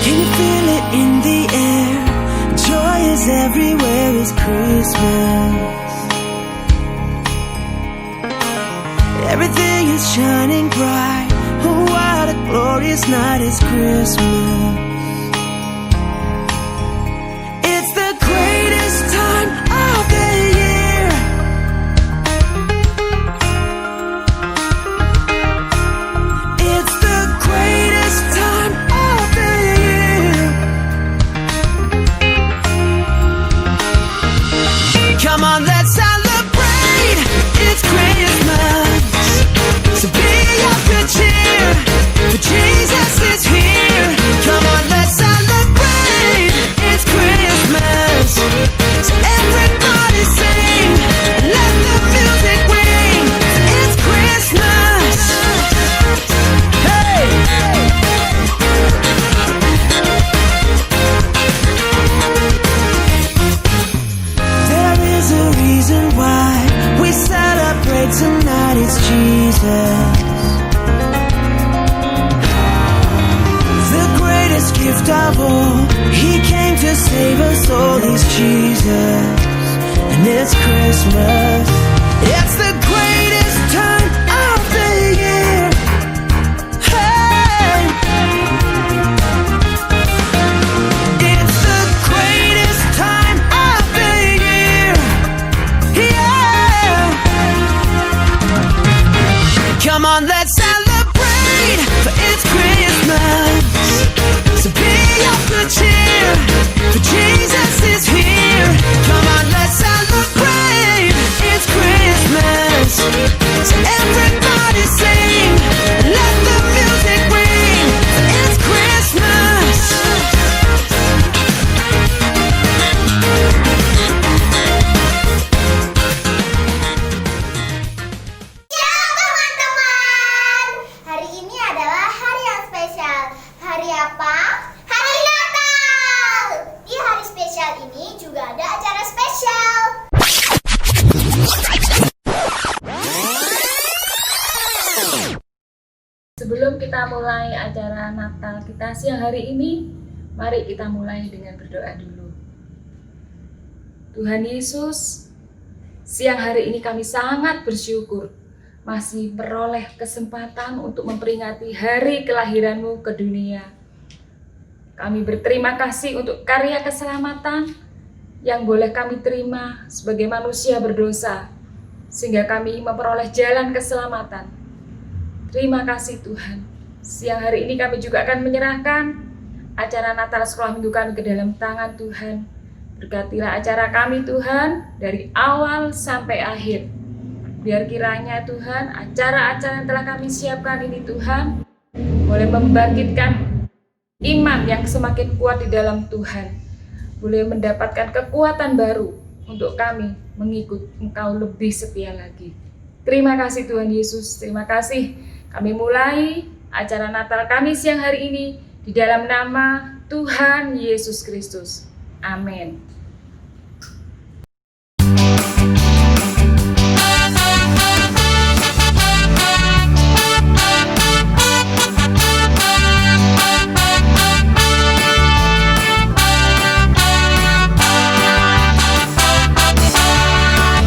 Can you feel it in the air? Joy is everywhere, it's Christmas. Everything is shining bright. Oh, what a glorious night is Christmas. It's the greatest time of the year. It's the greatest time of the year. Come on, let's celebrate. It's Christmas. So be of good cheer, for Jesus is here. Come on, let's celebrate. It's Christmas. So everybody sing, let the music ring. It's Christmas. Hey! There is a reason why we celebrate tonight. It's Jesus. The greatest gift of all. He came to save us all. He's Jesus. And it's Christmas. It's the greatest time of the year. Hey! It's the greatest time of the year. Yeah! Come on, let's celebrate, for it's Christmas. So be of good cheer, for Jesus is here. Come on, let's celebrate, it's Christmas. So everybody sing, let the music ring. It's Christmas. Shalom teman-teman. Hari ini adalah hari yang spesial. Hari apa? Hari Natal. Di hari spesial ini juga ada acara spesial. Sebelum kita mulai acara Natal kita siang hari ini, mari kita mulai dengan berdoa dulu. Tuhan Yesus, siang hari ini kami sangat bersyukur masih beroleh kesempatan untuk memperingati hari kelahiran-Mu ke dunia. Kami berterima kasih untuk karya keselamatan yang boleh kami terima sebagai manusia berdosa, sehingga kami memperoleh jalan keselamatan. Terima kasih Tuhan. Siang hari ini kami juga akan menyerahkan acara Natal Sekolah Minggu kami ke dalam tangan Tuhan. Berkatilah acara kami Tuhan dari awal sampai akhir. Biar kiranya Tuhan acara-acara yang telah kami siapkan ini Tuhan boleh membangkitkan iman yang semakin kuat di dalam Tuhan. Boleh mendapatkan kekuatan baru untuk kami mengikut Engkau lebih setia lagi. Terima kasih Tuhan Yesus, terima kasih. Kami mulai acara Natal kami siang hari ini di dalam nama Tuhan Yesus Kristus. Amin.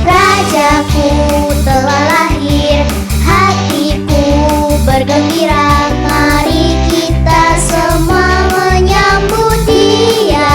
Rajaku telah lahir, hatiku bergembira. Mari kita semua menyambut Dia.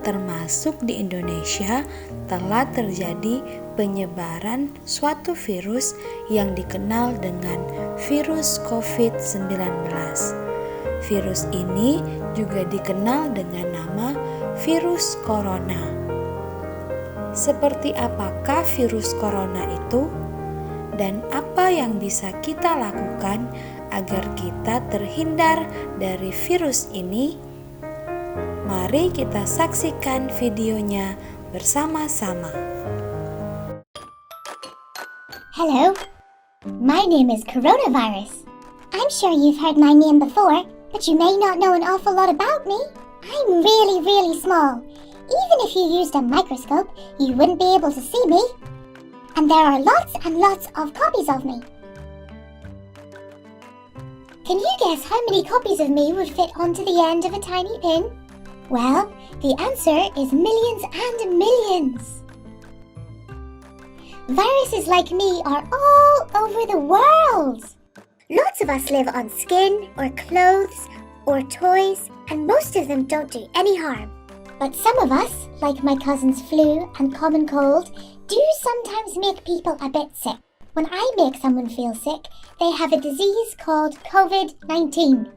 termasuk di Indonesia, telah terjadi penyebaran suatu virus yang dikenal dengan virus COVID-19. Virus ini juga dikenal dengan nama virus corona. Seperti apakah virus corona itu? Dan apa yang bisa kita lakukan agar kita terhindar dari virus ini? Mari kita saksikan videonya bersama-sama. Hello, my name is Coronavirus. I'm sure you've heard my name before, but you may not know an awful lot about me. I'm really, really small. Even if you used a microscope, you wouldn't be able to see me. And there are lots and lots of copies of me. Can you guess how many copies of me would fit onto the end of a tiny pin? Well, the answer is millions and millions. Viruses like me are all over the world. Lots of us live on skin or clothes or toys, and most of them don't do any harm. But some of us, like my cousin's flu and common cold, do sometimes make people a bit sick. When I make someone feel sick, they have a disease called COVID-19.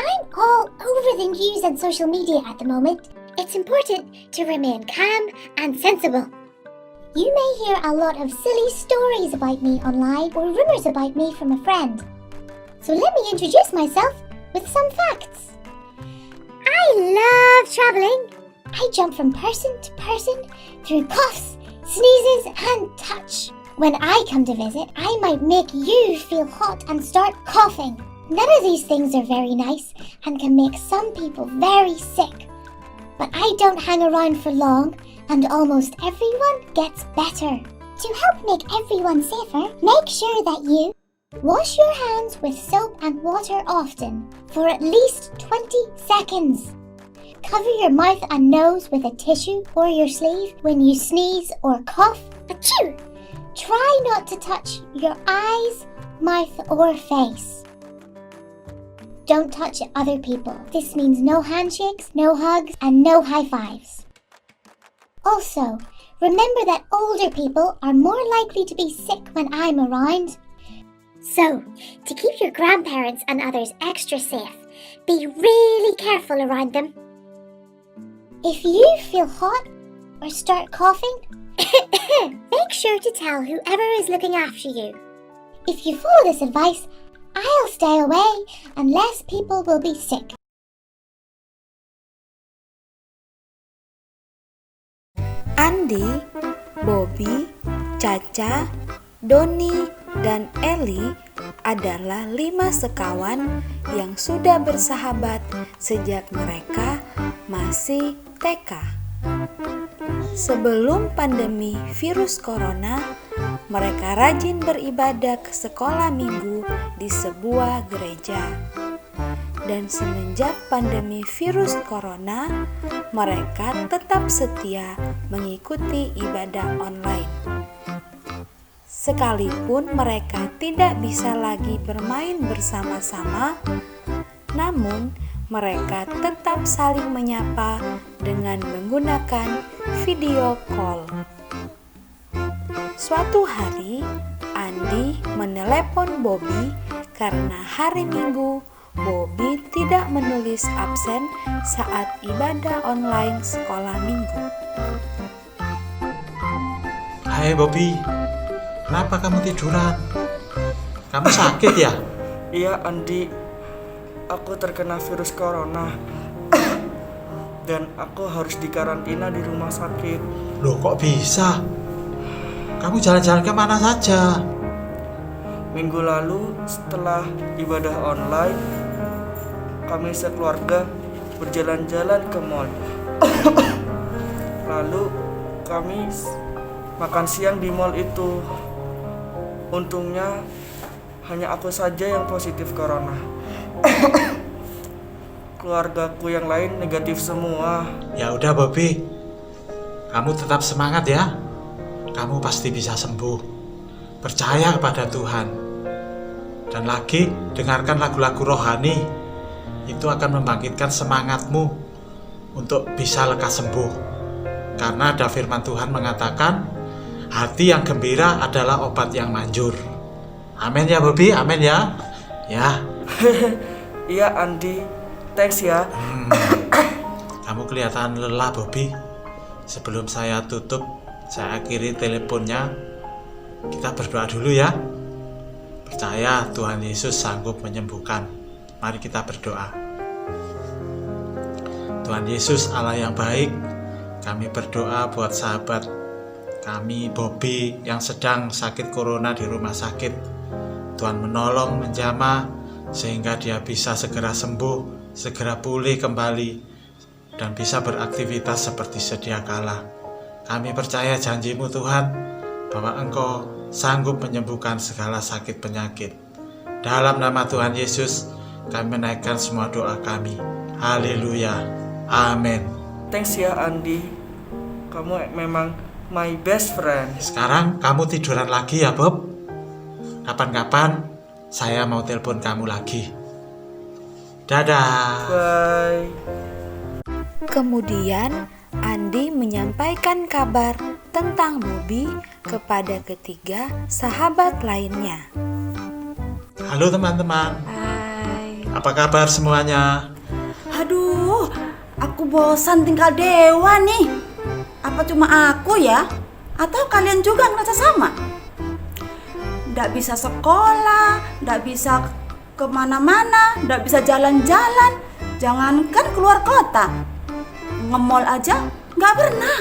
I'm all over the news and social media at the moment. It's important to remain calm and sensible. You may hear a lot of silly stories about me online or rumors about me from a friend. So let me introduce myself with some facts. I love traveling. I jump from person to person through coughs, sneezes, and touch. When I come to visit, I might make you feel hot and start coughing. None of these things are very nice and can make some people very sick. But I don't hang around for long, and almost everyone gets better. To help make everyone safer, make sure that you wash your hands with soap and water often for at least 20 seconds. Cover your mouth and nose with a tissue or your sleeve when you sneeze or cough. Achoo! Try not to touch your eyes, mouth, or face. Don't touch other people. This means no handshakes, no hugs, and no high fives. Also, remember that older people are more likely to be sick when I'm around. So, to keep your grandparents and others extra safe, be really careful around them. If you feel hot or start coughing, make sure to tell whoever is looking after you. If you follow this advice, I'll stay away and less people will be sick. Andi, Bobby, Caca, Doni, dan Eli adalah 5 sekawan yang sudah bersahabat sejak mereka masih TK. Sebelum pandemi virus corona, mereka rajin beribadah ke sekolah minggu di sebuah gereja. Dan semenjak pandemi virus corona, mereka tetap setia mengikuti ibadah online. Sekalipun mereka tidak bisa lagi bermain bersama-sama, namun mereka tetap saling menyapa dengan menggunakan video call. Suatu hari, Andi menelepon Bobby karena hari Minggu Bobby tidak menulis absen saat ibadah online sekolah minggu. Hai Bobby, kenapa kamu tiduran? Kamu sakit ya? Iya Andi, aku terkena virus corona dan aku harus dikarantina di rumah sakit. Loh kok bisa? Kamu jalan-jalan kemana saja? Minggu lalu setelah ibadah online, kami sekeluarga berjalan-jalan ke mall. Lalu kami makan siang di mall itu. Untungnya hanya aku saja yang positif corona. Keluargaku yang lain negatif semua. Ya udah Bobby, kamu tetap semangat ya. Kamu pasti bisa sembuh. Percaya kepada Tuhan. Dan lagi dengarkan lagu-lagu rohani. Itu akan membangkitkan semangatmu untuk bisa lekas sembuh. Karena ada firman Tuhan mengatakan, hati yang gembira adalah obat yang manjur. Amin ya Bobby, amin ya. Ya. Iya Andi, thanks ya. Kamu kelihatan lelah Bobby. Sebelum saya tutup, saya akhiri teleponnya. Kita berdoa dulu ya. Percaya Tuhan Yesus sanggup menyembuhkan. Mari kita berdoa. Tuhan Yesus Allah yang baik, kami berdoa buat sahabat kami Bobby yang sedang sakit corona di rumah sakit. Tuhan menolong, menjamah sehingga dia bisa segera sembuh, segera pulih kembali dan bisa beraktivitas seperti sedia kala. Kami percaya janji-Mu Tuhan bahwa Engkau sanggup menyembuhkan segala sakit penyakit. Dalam nama Tuhan Yesus, kami menaikkan semua doa kami. Haleluya. Amin. Thanks ya Andi, kamu memang my best friend. Sekarang kamu tiduran lagi ya Bob. Kapan-kapan saya mau telepon kamu lagi. Dadah. Bye. Kemudian Andi menyampaikan kabar tentang Bobby kepada ketiga sahabat lainnya. Halo teman-teman. Hai. Apa kabar semuanya? Aduh, aku bosan tinggal dewa nih. Apa cuma aku ya? Atau kalian juga ngerasa sama? Nggak bisa sekolah, nggak bisa kemana-mana, nggak bisa jalan-jalan. Jangankan keluar kota, nge-mall aja nggak pernah.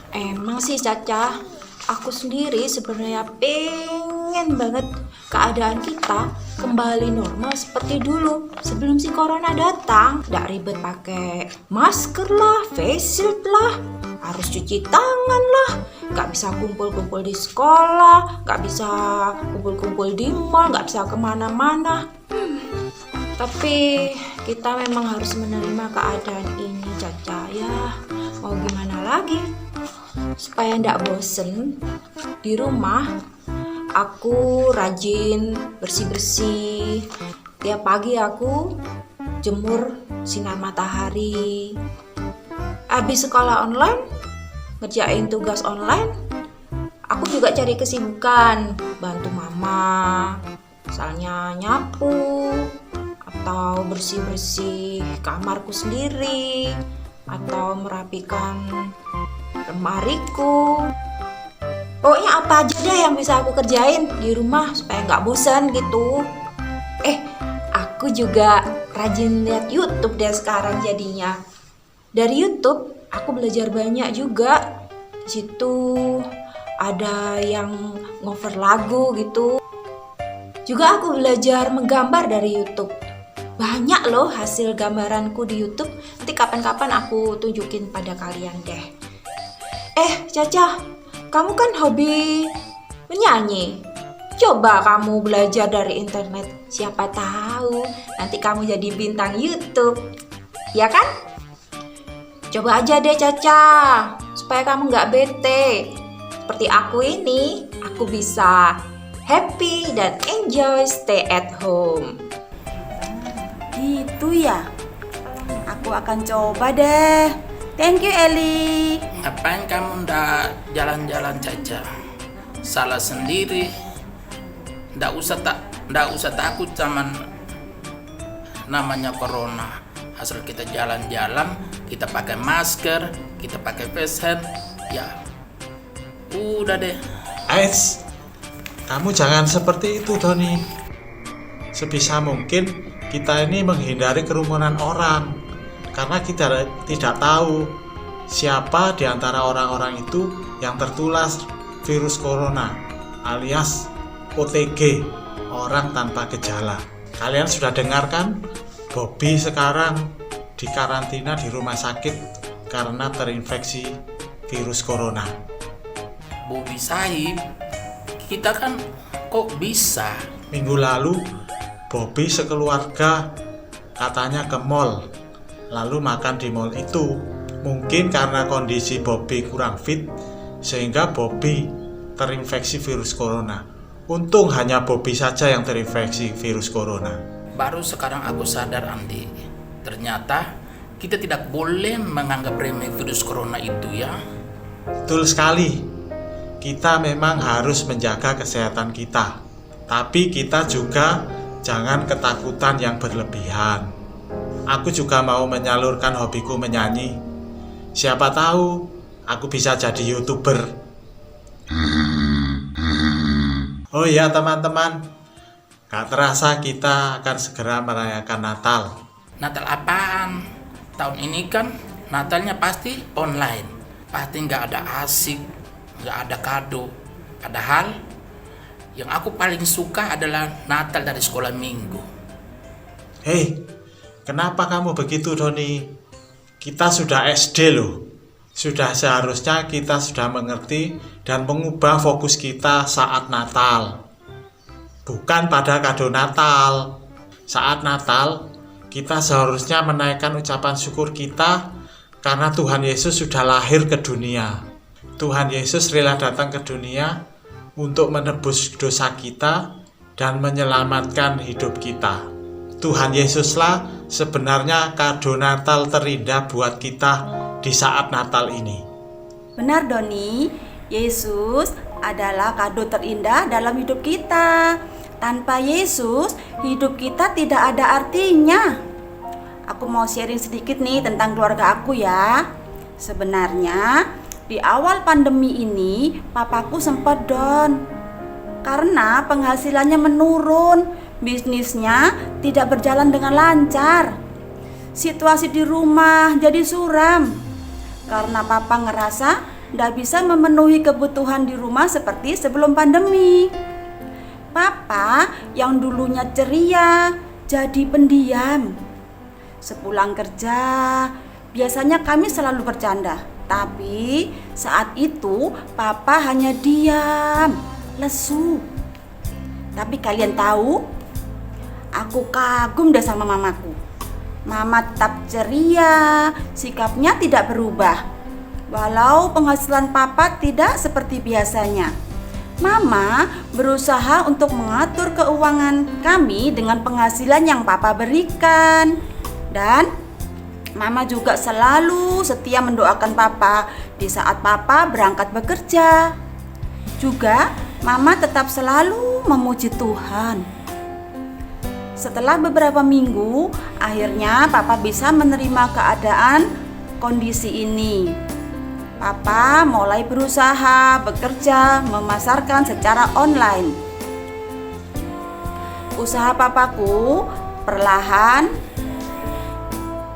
Emang sih Caca, aku sendiri sebenarnya pengen banget keadaan kita kembali normal seperti dulu sebelum si corona datang. Nggak ribet pakai masker lah, face shield lah, harus cuci tangan lah, nggak bisa kumpul-kumpul di sekolah, nggak bisa kumpul-kumpul di mall, nggak bisa kemana-mana. Tapi kita memang harus menerima keadaan ini Caca ya. Mau gimana lagi? Supaya ndak bosen di rumah, aku rajin bersih-bersih. Tiap pagi aku jemur sinar matahari. Habis sekolah online, ngerjain tugas online, aku juga cari kesibukan, bantu mama, misalnya nyapu atau bersih-bersih kamarku sendiri atau merapikan lemariku. Pokoknya apa aja deh yang bisa aku kerjain di rumah supaya nggak bosan gitu. Aku juga rajin lihat YouTube deh sekarang jadinya. Dari YouTube aku belajar banyak juga. Di situ ada yang ngover lagu gitu. Juga aku belajar menggambar dari YouTube. Banyak loh hasil gambaranku di YouTube. Nanti kapan-kapan aku tunjukin pada kalian deh. Caca, kamu kan hobi menyanyi. Coba kamu belajar dari internet. Siapa tahu nanti kamu jadi bintang YouTube. Ya kan? Coba aja deh Caca, supaya kamu gak bete. Seperti aku ini, aku bisa happy dan enjoy stay at home. Gitu ya. Aku akan coba deh. Thank you Eli. Ngapain kamu ndak jalan-jalan Caca? Salah sendiri. Ndak usah takut sama namanya corona. Asal kita jalan-jalan, kita pakai masker, kita pakai face shield, ya udah deh. Ais, kamu jangan seperti itu Doni. Sebisa mungkin kita ini menghindari kerumunan orang, karena kita tidak tahu siapa di antara orang-orang itu yang tertular virus corona alias OTG, orang tanpa gejala. Kalian sudah dengar kan? Bobby sekarang dikarantina di rumah sakit karena terinfeksi virus corona. Bobby Sahib, kita kan kok bisa? Minggu lalu Bobby sekeluarga katanya ke mall, lalu makan di mall itu. Mungkin karena kondisi Bobby kurang fit sehingga Bobby terinfeksi virus corona. Untung hanya Bobby saja yang terinfeksi virus corona. Baru sekarang aku sadar Andi, ternyata kita tidak boleh menganggap remeh virus corona itu ya. Betul sekali. Kita memang harus menjaga kesehatan kita. Tapi kita juga jangan ketakutan yang berlebihan. Aku juga mau menyalurkan hobiku menyanyi. Siapa tahu aku bisa jadi YouTuber. Oh iya teman-teman, gak terasa kita akan segera merayakan Natal. Natal apaan? Tahun ini kan Natalnya pasti online. Pasti nggak ada asik, nggak ada kado. Padahal yang aku paling suka adalah Natal dari sekolah minggu. Hei, kenapa kamu begitu, Doni? Kita sudah SD loh. Sudah seharusnya kita sudah mengerti dan mengubah fokus kita saat Natal. Bukan pada kado Natal. Saat Natal, kita seharusnya menaikkan ucapan syukur kita karena Tuhan Yesus sudah lahir ke dunia. Tuhan Yesus rela datang ke dunia untuk menebus dosa kita dan menyelamatkan hidup kita. Tuhan Yesuslah sebenarnya kado Natal terindah buat kita di saat Natal ini. Benar Doni, Yesus adalah kado terindah dalam hidup kita. Tanpa Yesus, hidup kita tidak ada artinya. Aku mau sharing sedikit nih tentang keluarga aku ya. Sebenarnya di awal pandemi ini, papaku sempat down karena penghasilannya menurun. Bisnisnya tidak berjalan dengan lancar. Situasi di rumah jadi suram karena papa ngerasa tidak bisa memenuhi kebutuhan di rumah seperti sebelum pandemi. Papa yang dulunya ceria jadi pendiam. Sepulang kerja, biasanya kami selalu bercanda. Tapi saat itu papa hanya diam, lesu. Tapi kalian tahu, aku kagum deh sama mamaku. Mama tetap ceria, sikapnya tidak berubah. Walau penghasilan papa tidak seperti biasanya. Mama berusaha untuk mengatur keuangan kami dengan penghasilan yang papa berikan. Dan mama juga selalu setia mendoakan papa di saat papa berangkat bekerja. Juga mama tetap selalu memuji Tuhan. Setelah beberapa minggu, akhirnya papa bisa menerima keadaan kondisi ini. Papa mulai berusaha bekerja memasarkan secara online. Usaha papaku perlahan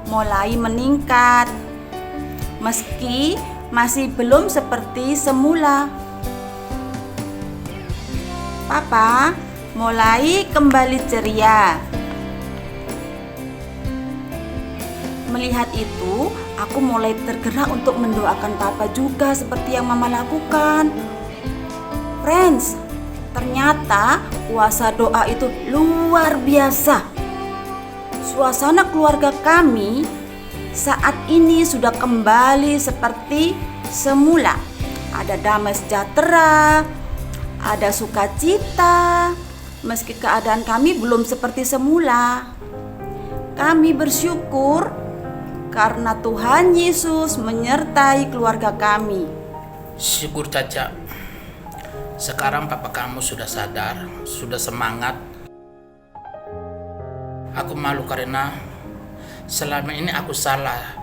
mulai meningkat, meski masih belum seperti semula. Papa mulai kembali ceria. Melihat itu, aku mulai tergerak untuk mendoakan papa juga seperti yang mama lakukan. Friends, ternyata kuasa doa itu luar biasa. Suasana keluarga kami saat ini sudah kembali seperti semula. Ada damai sejahtera, ada sukacita, meski keadaan kami belum seperti semula. Kami bersyukur karena Tuhan Yesus menyertai keluarga kami. Syukur Caca. Sekarang papa kamu sudah sadar, sudah semangat. Aku malu karena selama ini aku salah.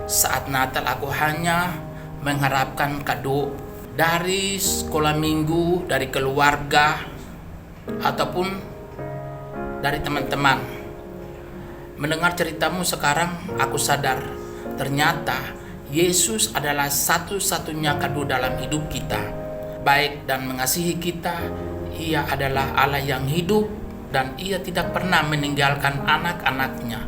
Saat Natal aku hanya mengharapkan kado dari sekolah minggu, dari keluarga, ataupun dari teman-teman. Mendengar ceritamu sekarang aku sadar, ternyata Yesus adalah satu-satunya kado dalam hidup kita. Baik dan mengasihi kita, Ia adalah Allah yang hidup dan Ia tidak pernah meninggalkan anak-anaknya.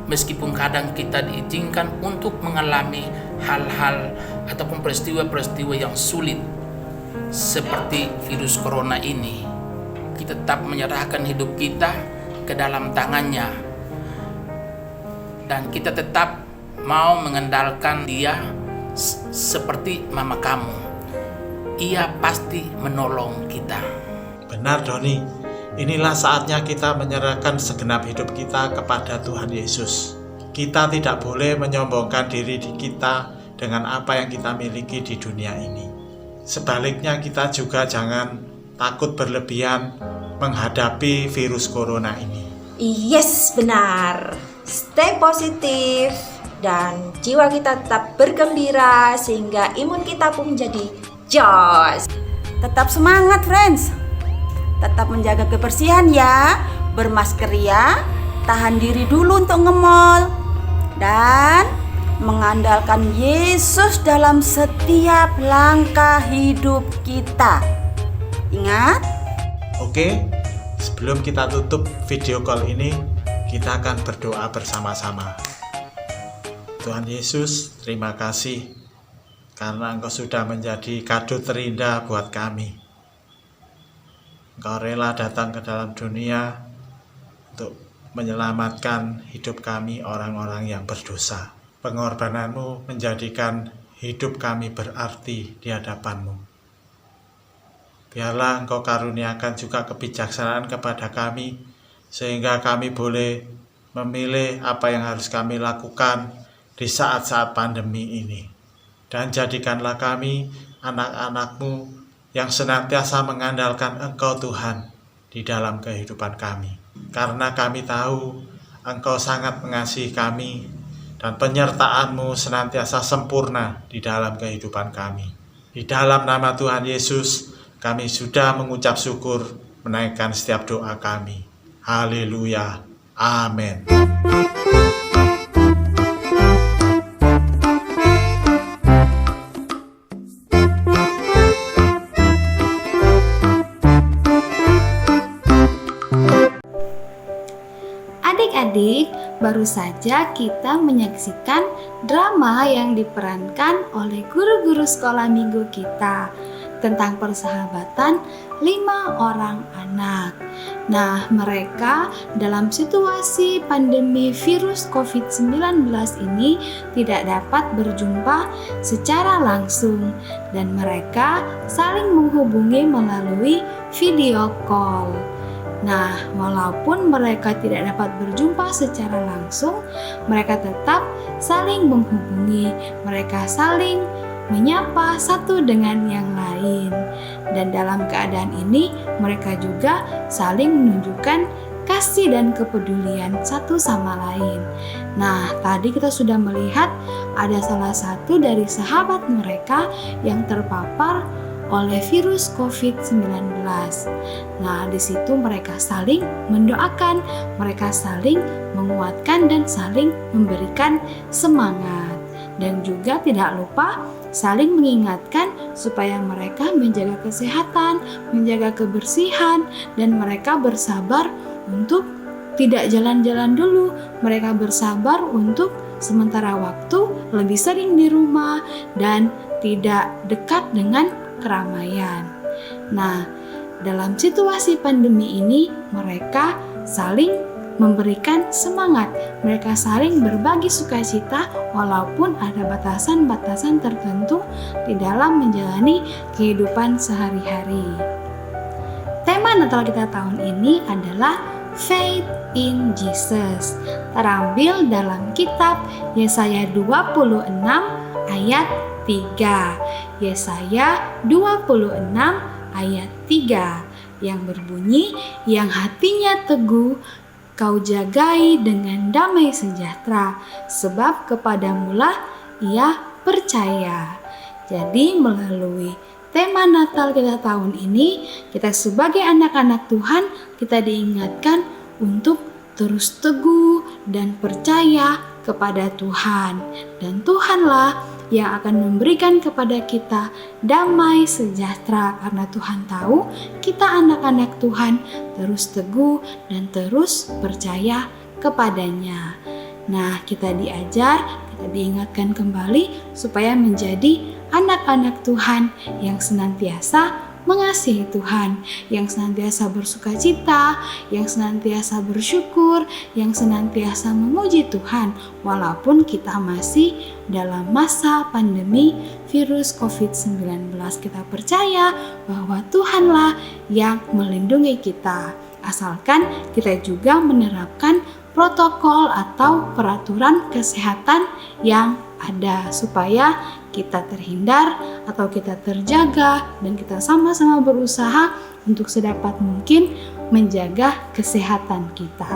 Meskipun kadang kita diizinkan untuk mengalami hal-hal ataupun peristiwa-peristiwa yang sulit seperti virus corona ini, kita tetap menyerahkan hidup kita ke dalam tangannya. Dan kita tetap mau mengandalkan Dia seperti mama kamu. Ia pasti menolong kita. Benar Doni, inilah saatnya kita menyerahkan segenap hidup kita kepada Tuhan Yesus. Kita tidak boleh menyombongkan diri kita dengan apa yang kita miliki di dunia ini. Sebaliknya kita juga jangan takut berlebihan menghadapi virus corona ini. Yes, benar. Stay positif dan jiwa kita tetap bergembira sehingga imun kita pun menjadi jos. Tetap semangat, friends. Tetap menjaga kebersihan ya, bermasker ya, tahan diri dulu untuk nge-mall, dan mengandalkan Yesus dalam setiap langkah hidup kita. Ingat? Oke, sebelum kita tutup video call ini, kita akan berdoa bersama-sama. Tuhan Yesus, terima kasih karena Engkau sudah menjadi kado terindah buat kami. Engkau rela datang ke dalam dunia untuk menyelamatkan hidup kami orang-orang yang berdosa. Pengorbananmu menjadikan hidup kami berarti di hadapan-Mu. Biarlah Engkau karuniakan juga kebijaksanaan kepada kami, sehingga kami boleh memilih apa yang harus kami lakukan di saat-saat pandemi ini. Dan jadikanlah kami anak-anak-Mu yang senantiasa mengandalkan Engkau Tuhan di dalam kehidupan kami. Karena kami tahu Engkau sangat mengasihi kami dan penyertaan-Mu senantiasa sempurna di dalam kehidupan kami. Di dalam nama Tuhan Yesus, kami sudah mengucap syukur, menaikkan setiap doa kami. Haleluya. Amin. Adik-adik, baru saja kita menyaksikan drama yang diperankan oleh guru-guru sekolah minggu kita tentang persahabatan 5 orang anak. Nah, mereka dalam situasi pandemi virus COVID-19 ini tidak dapat berjumpa secara langsung dan mereka saling menghubungi melalui video call. Nah, walaupun mereka tidak dapat berjumpa secara langsung, mereka tetap saling menghubungi, mereka saling menyapa satu dengan yang lain. Dan dalam keadaan ini, mereka juga saling menunjukkan kasih dan kepedulian satu sama lain. Nah, tadi kita sudah melihat ada salah satu dari sahabat mereka yang terpapar oleh virus COVID-19. Nah, di situ mereka saling mendoakan, mereka saling menguatkan dan saling memberikan semangat. Dan juga tidak lupa saling mengingatkan supaya mereka menjaga kesehatan, menjaga kebersihan, dan mereka bersabar untuk tidak jalan-jalan dulu. Mereka bersabar untuk sementara waktu lebih sering di rumah dan tidak dekat dengan keramaian. Nah, dalam situasi pandemi ini mereka saling memberikan semangat, mereka saling berbagi sukacita walaupun ada batasan-batasan tertentu di dalam menjalani kehidupan sehari-hari. Tema Natal kita tahun ini adalah Faith in Jesus, terambil dalam kitab Yesaya 26 ayat 3. Yesaya 26 ayat 3 yang berbunyi, yang hatinya teguh kau jagai dengan damai sejahtera, sebab kepadamulah ia percaya. Jadi melalui tema Natal kita tahun ini, kita sebagai anak-anak Tuhan, kita diingatkan untuk terus teguh dan percaya kepada Tuhan. Dan Tuhanlah yang akan memberikan kepada kita damai sejahtera, karena Tuhan tahu kita anak-anak Tuhan terus teguh dan terus percaya kepadanya. Nah, kita diajar, kita diingatkan kembali supaya menjadi anak-anak Tuhan yang senantiasa mengasihi Tuhan, yang senantiasa bersukacita, yang senantiasa bersyukur, yang senantiasa memuji Tuhan walaupun kita masih dalam masa pandemi virus COVID-19. Kita percaya bahwa Tuhanlah yang melindungi kita, asalkan kita juga menerapkan protokol atau peraturan kesehatan yang ada supaya kita terhindar atau kita terjaga dan kita sama-sama berusaha untuk sedapat mungkin menjaga kesehatan kita.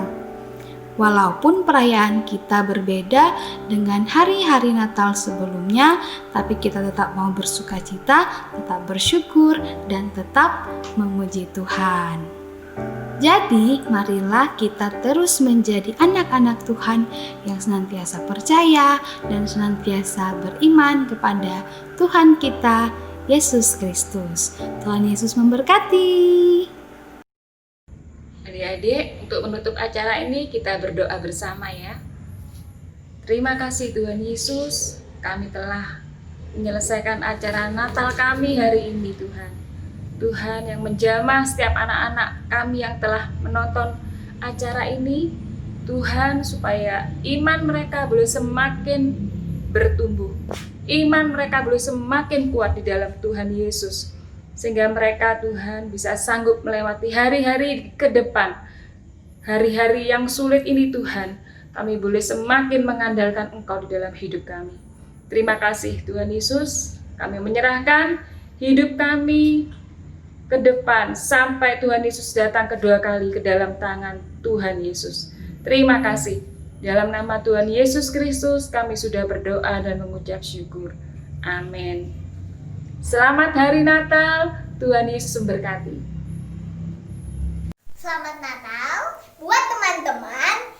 Walaupun perayaan kita berbeda dengan hari-hari Natal sebelumnya, tapi kita tetap mau bersukacita, tetap bersyukur, dan tetap memuji Tuhan. Jadi, marilah kita terus menjadi anak-anak Tuhan yang senantiasa percaya dan senantiasa beriman kepada Tuhan kita, Yesus Kristus. Tuhan Yesus memberkati. Adik-adik, untuk menutup acara ini kita berdoa bersama ya. Terima kasih Tuhan Yesus, kami telah menyelesaikan acara Natal kami hari ini Tuhan. Tuhan yang menjamah setiap anak-anak kami yang telah menonton acara ini, Tuhan, supaya iman mereka boleh semakin bertumbuh. Iman mereka boleh semakin kuat di dalam Tuhan Yesus. Sehingga mereka Tuhan bisa sanggup melewati hari-hari ke depan. Hari-hari yang sulit ini Tuhan, kami boleh semakin mengandalkan Engkau di dalam hidup kami. Terima kasih Tuhan Yesus, kami menyerahkan hidup kami ke depan sampai Tuhan Yesus datang kedua kali ke dalam tangan Tuhan Yesus. Terima kasih. Dalam nama Tuhan Yesus Kristus kami sudah berdoa dan mengucap syukur. Amin. Selamat Hari Natal, Tuhan Yesus memberkati. Selamat Natal buat teman-teman